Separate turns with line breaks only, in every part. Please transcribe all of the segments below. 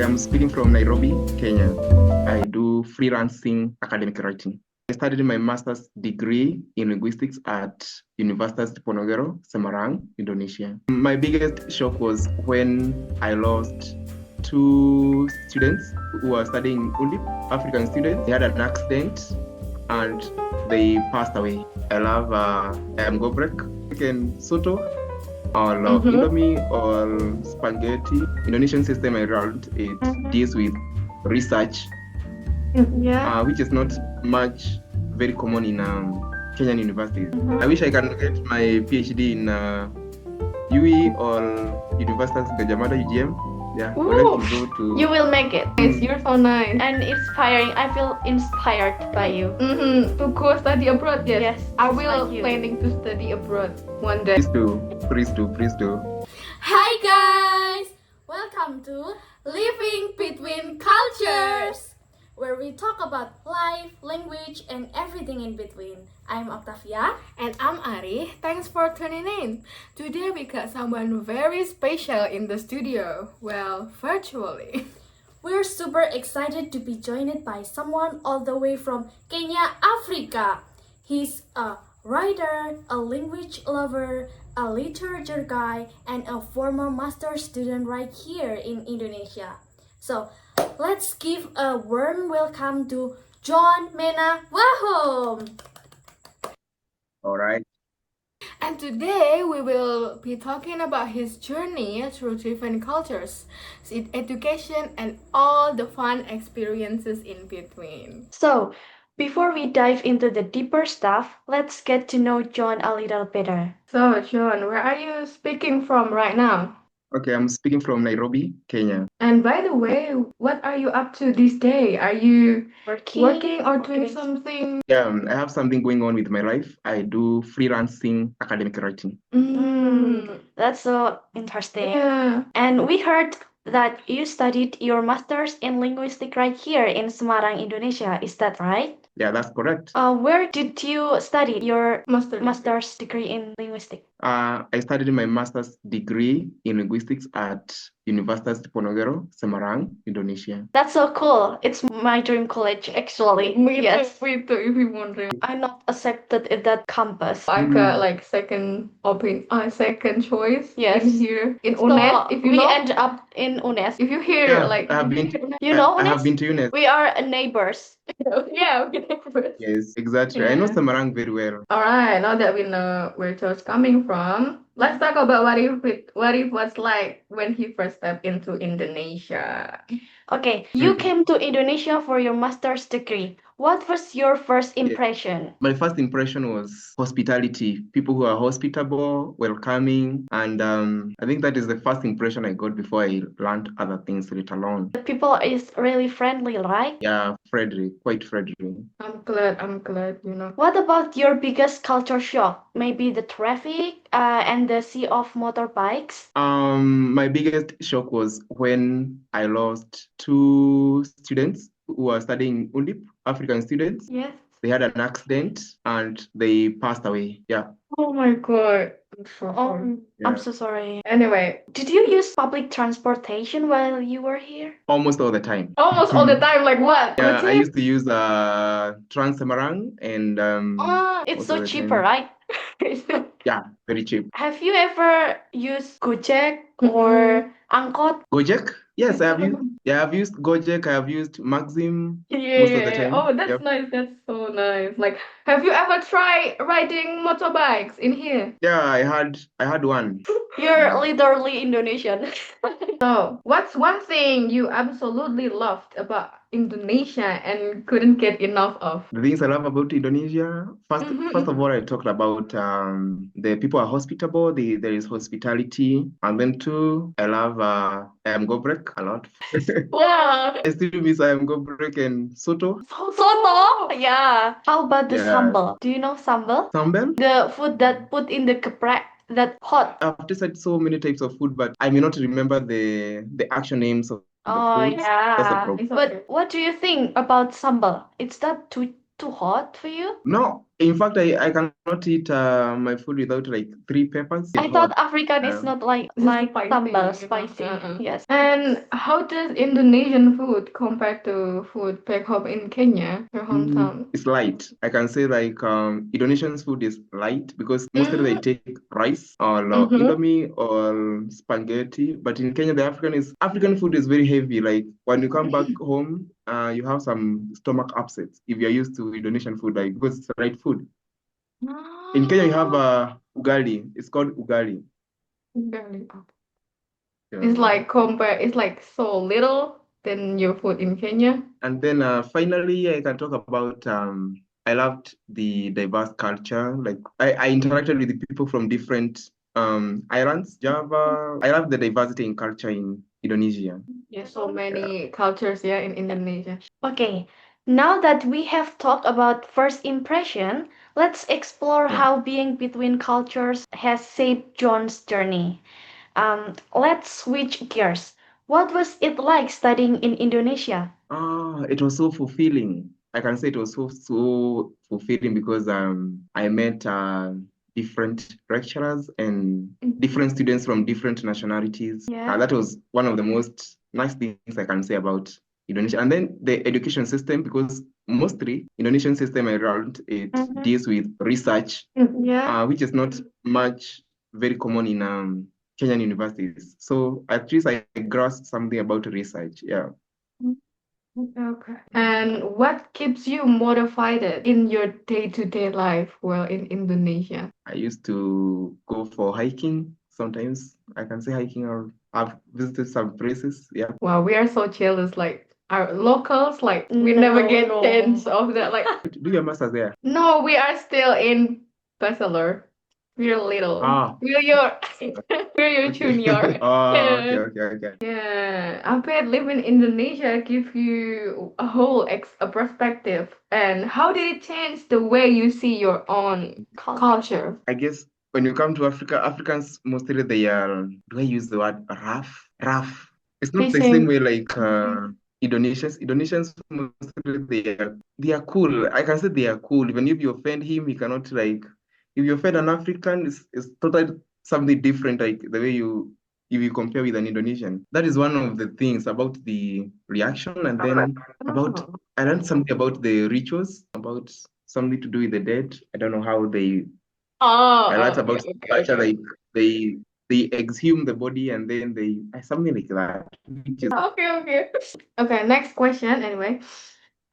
I'm speaking from Nairobi, Kenya. I do freelancing academic writing. I studied my master's degree in linguistics at Universitas Diponegoro, Semarang, Indonesia. My biggest shock was when I lost two students who were studying Undip, African students. They had an accident and they passed away. I love Gobrek and Soto, or Indomie, or spaghetti. Indonesian system around it deals with research, which is not much very common in Kenyan universities. I wish I can get my PhD in UE or Universitas Gajah Mada UGM. Yeah, I would like to go to.
You will make it.
You're so nice.
And inspiring. I feel inspired by you.
To go study abroad, yes.
Yes,
I will
like you.
planning to study abroad one day.
Please do.
Hi guys! Welcome to Living Between Cultures, where we talk about life, language, and everything in between. I'm Octavia.
And I'm Ariih. Thanks for tuning in. Today we got someone very special in the studio. Well, virtually.
We're super excited to be joined by someone all the way from Kenya, Africa. He's a writer, a language lover, a literature guy, and a former master's student right here in Indonesia. So, let's give a warm welcome to John Maina Wahome.
All right.
And today we will be talking about his journey through different cultures, his education, and all the fun experiences in between.
So, before we dive into the deeper stuff, let's get to know John a little better.
So, John, where are you speaking from right now?
Okay, I'm speaking from Nairobi, Kenya.
And by the way, what are you up to this day? Are you working or doing
Okay.
something?
Yeah, I have something going on with my life. I do freelancing academic writing.
That's so interesting.
Yeah.
And we heard that you studied your master's in linguistics right here in Semarang, Indonesia. Is that right?
Yeah, that's correct.
Where did you study your
Master.
master's degree in linguistics?
I studied my master's degree in linguistics at Universitas Diponegoro, Semarang, Indonesia.
That's so cool. It's my dream college, actually. Yes.
Me too, if you wondering.
I'm not accepted at that campus.
I got like second choice
Yes.
in here in
So
UNES. If you
we
know,
end up in UNES.
if you hear
Yeah,
like
I have been.
You know
I have
UNES?
been to UNES.
We are neighbors.
yeah, we neighbors.
Yes, exactly. I know
Yeah.
Semarang very well.
All right, now that we know where Joe's coming from, let's talk about what it was like when he first stepped into Indonesia.
Okay, you came to Indonesia for your master's degree. What was your first impression?
My first impression was hospitality. People who are hospitable, welcoming, and I think that is the first impression I got before I learned other things later on.
The people is really friendly, right?
Yeah, quite friendly.
I'm glad, you know.
What about your biggest culture shock? Maybe the traffic and the sea of motorbikes?
My biggest shock was when I lost two students who were studying Undip, African students.
Yes.
They had an accident and they passed away. Yeah.
Oh my God, I'm so sorry.
I'm so sorry.
Anyway,
Did you use public transportation while you were here?
Almost all the time.
almost all the time, like what?
Yeah, I
Gojek?
used to use Trans Semarang and
It's
most
so
of the
cheaper,
time.
right?
Yeah, very cheap.
Have you ever used Gojek or Angkot?
Gojek? Yes, I have used. Yeah, I've used Gojek. I have used Maxim most of the time.
Oh, that's
Yep.
nice. That's so nice. Like, have you ever tried riding motorbikes in here?
Yeah, I had one.
You're literally Indonesian.
So, what's one thing you absolutely loved about Indonesia and couldn't get enough of?
The things I love about Indonesia. First of all, I talked about the people are hospitable. There is hospitality, and then two, I love Gobrek a lot.
Wow.
I still miss Gobrek and Soto.
Soto? Yeah. How about the
Yeah.
sambal? Do you know sambal?
Sambal.
The food that put in the geprek, that hot.
I've tasted so many types of food, but I may not remember the actual names of the
Oh,
foods. That's the
yeah.
problem.
It's okay.
But what do you think about sambal? It's not too too hot for you?
No, in fact, I cannot eat my food without like 3 peppers.
I
It's
thought
hot.
African is not like
Spicy,
sambal
you know.
spicy. Yes.
And how does Indonesian food compare to food back home in Kenya, your hometown?
It's light. I can say like Indonesian's food is light because mostly they take rice or indomie or spaghetti. But in Kenya, the African food is very heavy. Like when you come back home, you have some stomach upsets if you're used to Indonesian food, like because it's light food. In Kenya, you have ugali. It's called ugali.
It's like so little than your food in Kenya.
And then finally, I can talk about I loved the diverse culture. Like I interacted with the people from different islands, Java. I love the diversity in culture in Indonesia.
There's so many cultures here in Indonesia.
Okay, now that we have talked about first impression, let's explore how being between cultures has shaped John's journey. Let's switch gears. What was it like studying in Indonesia?
It was so fulfilling. I can say it was so fulfilling because I met different lecturers and different students from different nationalities.
Yeah.
That was one of the most nice things I can say about Indonesia. And then the education system, because mostly Indonesian system around it deals with research,
Yeah.
which is not much very common in Kenyan universities. So at least I grasped something about research. Yeah.
Okay. And what keeps you motivated in your day-to-day life while in Indonesia?
I used to go for hiking. Sometimes I can say hiking, or I've visited some places. Yeah.
Wow, we are so jealous. Like our locals, like we never get
No.
tens of that. Like
Do your masters there.
no, we are still in bachelor. We're little. We're your junior.
Okay.
Yeah, I bet living in Indonesia give you a whole a perspective. And how did it change the way you see your own culture?
I guess when you come to Africa, Africans mostly they are, do I use the word rough? Rough. It's not the same way like Indonesians. Indonesians mostly they are cool. I can say they are cool. Even if you offend him, he cannot like, if you offend an African, it's totally something different, like the way if you compare with an Indonesian. That is one of the things about the reaction. And then I learned something about the rituals, about something to do with the dead. I don't know how they I learned about culture, like they exhume the body and then they something like that. Which is
Okay, next question anyway.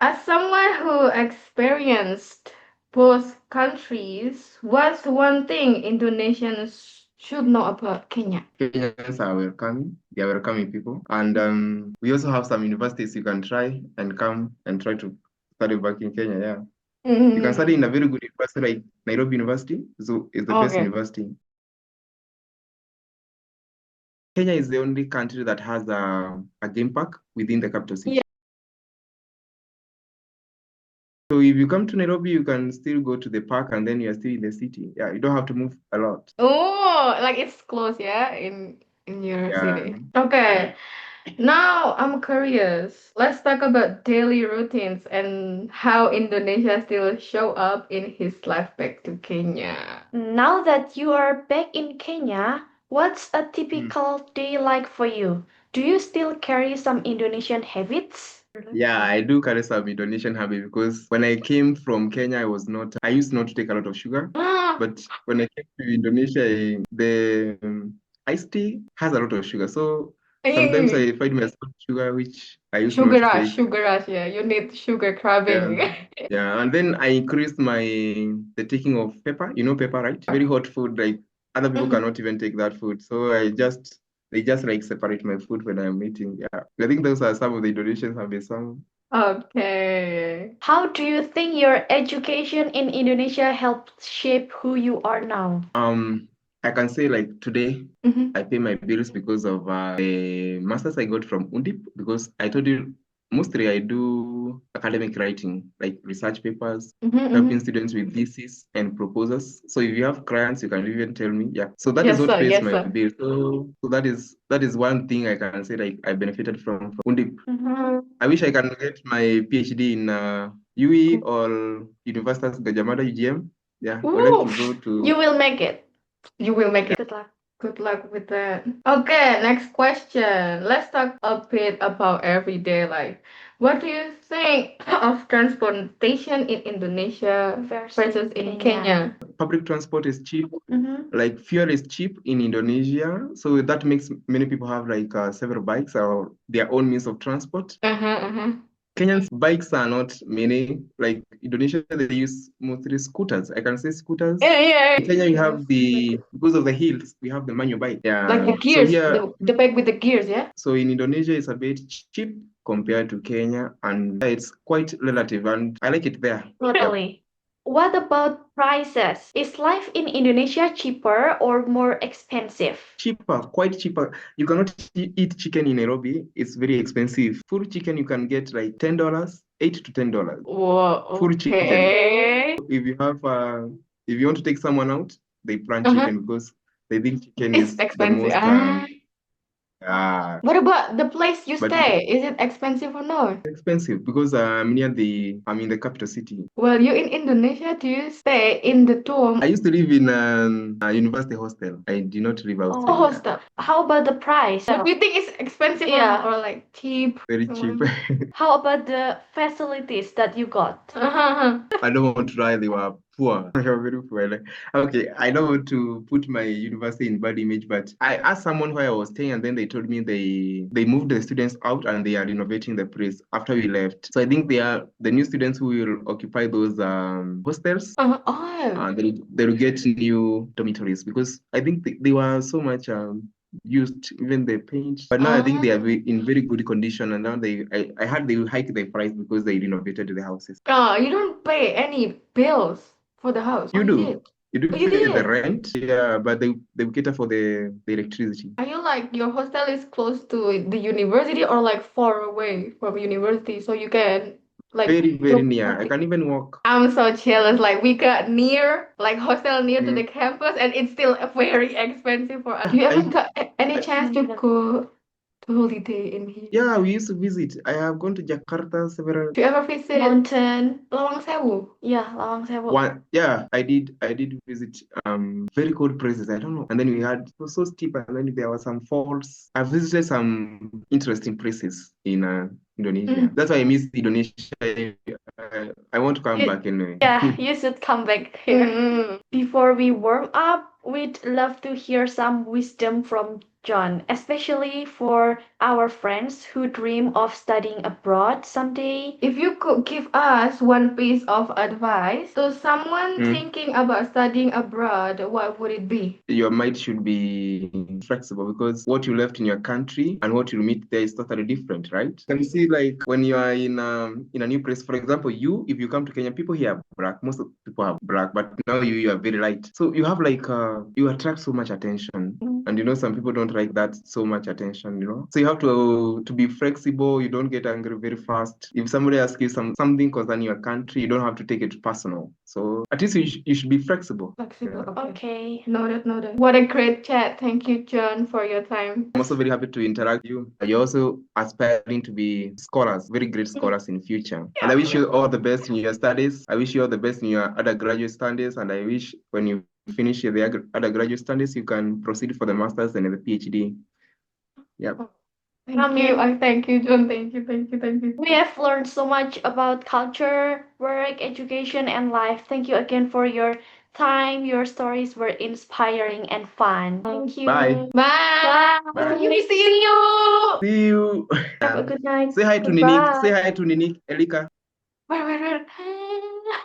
As someone who experienced both countries, what's one thing Indonesians should know about Kenya?
Kenyans are welcoming. They are welcoming people. And we also have some universities you can try and come and try to study back in Kenya. Yeah. You can study in a very good university like Nairobi University. So it's the best university. Kenya is the only country that has a game park within the capital city. So if you come to Nairobi, you can still go to the park and then you're still in the city. Yeah, you don't have to move a lot.
Oh, like it's close, yeah, in your city.
Yeah.
Okay. Now I'm curious. Let's talk about daily routines and how Indonesia still show up in his life back to Kenya.
Now that you are back in Kenya, what's a typical day like for you? Do you still carry some Indonesian habits?
Yeah, I do carry some Indonesian habit because when I came from Kenya, I used not to take a lot of sugar. But when I came to Indonesia, the iced tea has a lot of sugar. So sometimes I find myself sugar, which I used not to take.
Sugar rush, yeah. You need sugar craving.
Yeah, and then I increased the taking of pepper. You know pepper, right? Very hot food, like other people cannot even take that food. So they just like separate my food when I'm eating. Yeah, I think those are some of the Indonesians have some.
Okay.
How do you think your education in Indonesia helped shape who you are now?
I can say like today I pay my bills because of the masters I got from Undip, because I told you mostly I do academic writing, like research papers, helping students with thesis and proposals. So if you have clients, you can even tell me. Yeah. So that is what pays my bill. So that is one thing I can say like I benefited from Undip. I wish I can get my PhD in UE or Universitas Gajah Mada UGM. Yeah, I would like to go to.
You will make it.
You will make it.
Good luck.
Good luck with that. Okay, next question. Let's talk a bit about everyday life. What do you think of transportation in Indonesia versus in Kenya?
Public transport is cheap.
Mhm.
Like fuel is cheap in Indonesia, so that makes many people have like several bikes or their own means of transport. Kenyans bikes are not many. Like Indonesia, they use mostly scooters. I can say scooters.
Yeah.
In Kenya, we have because of the hills, we have the manual bike. Yeah.
Like the
So
gears,
here,
the bike with the gears, yeah?
so in Indonesia, it's a bit cheap compared to Kenya, and it's quite relative, and I like it there.
Really? What about prices? Is life in Indonesia cheaper or more expensive?
Cheaper, quite cheaper. You cannot eat chicken in Nairobi. It's very expensive. Full chicken you can get like $10, $8 to $10.
Whoa,
Full chicken.
okay.
If you want to take someone out, they plan
Uh-huh.
chicken because they think chicken
It's
is the
expensive.
most
What about the place you
but
stay? Is it expensive or no?
expensive because I'm in the capital city.
Well, you in Indonesia, do you stay in the dorm
I used to live in a university hostel. I did not live
or
outside.
hostel?
How about the price?
Do you think it's expensive or like cheap?
Very cheap.
How about the facilities that you got?
I don't want to lie, they were poor. They were very poor. Like, okay, I don't want to put my university in bad image, but I asked someone where I was staying, and then they told me they moved the students out and they are renovating the place after we left. So I think they are the new students who will occupy those hostels.
Oh.
And they'll get new dormitories because I think they were so much used, even the paint. But now I think they are in very good condition, and now I heard they will hike the price because they renovated the houses.
Oh, you don't pay any bills for the house.
You
Oh,
do.
did?
You do
Oh, you
pay the
did?
rent, yeah, but they cater for the electricity.
Are you like your hostel is close to the university or like far away from university so you can like
Very, very
do
near. I
party?
can even walk.
I'm so jealous. Like we got near, like hostel near to the campus, and it's still very expensive for us. You haven't got any chance to go to holiday in here?
Yeah, we used to visit. I have gone to Jakarta several.
Do you ever visit
Mountain.
Lawang Sewu?
Yeah, Lawang Sewu.
Yeah, I did visit very cold places. I don't know. And then it was so steep, and then there were some falls. I visited some interesting places in Indonesia. That's why I miss Indonesia. I want to come back anyway.
Yeah, you should come back here. Before we warm up, we'd love to hear some wisdom from John, especially for our friends who dream of studying abroad someday.
If you could give us one piece of advice to someone thinking about studying abroad, what would it be?
Your mind should be flexible because what you left in your country and what you meet there is totally different, right? Can you see, like when you are in a new place, for example, if you come to Kenya, people here are black, most of people are black, but now you are very light. So you have like you attract so much attention. And some people don't like that so much attention, So you have to be flexible. You don't get angry very fast. If somebody asks you something concerning your country, you don't have to take it personal. So at least you should be flexible.
Flexible.
Yeah.
Okay.
Noted. What a great chat. Thank you, John, for your time.
I'm also very happy to interact with you. You're also aspiring to be scholars, very great scholars in future. And I wish you all the best in your studies. I wish you all the best in your undergraduate studies. And I wish when you finish the undergraduate studies, you can proceed for the master's and the PhD. Yep.
Thank you. Thank you, John. Thank you.
We have learned so much about culture, work, education, and life. Thank you again for your time. Your stories were inspiring and fun. Thank you.
Bye.
Bye.
Bye.
See you.
See you.
Have a good night.
Say hi to Ninik. Say hi to Ninik, Elika.
Where?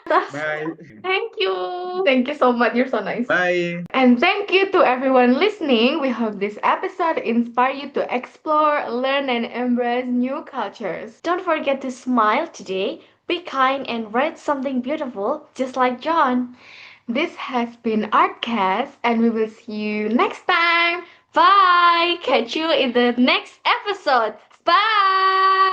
Bye.
Thank you. Thank you so much. You're so nice.
Bye.
And thank you to everyone listening. We hope this episode inspire you to explore, learn, and embrace new cultures.
Don't forget to smile today. Be kind and write something beautiful, just like John.
This has been Artcast, and we will see you next time.
Bye. Catch you in the next episode. Bye.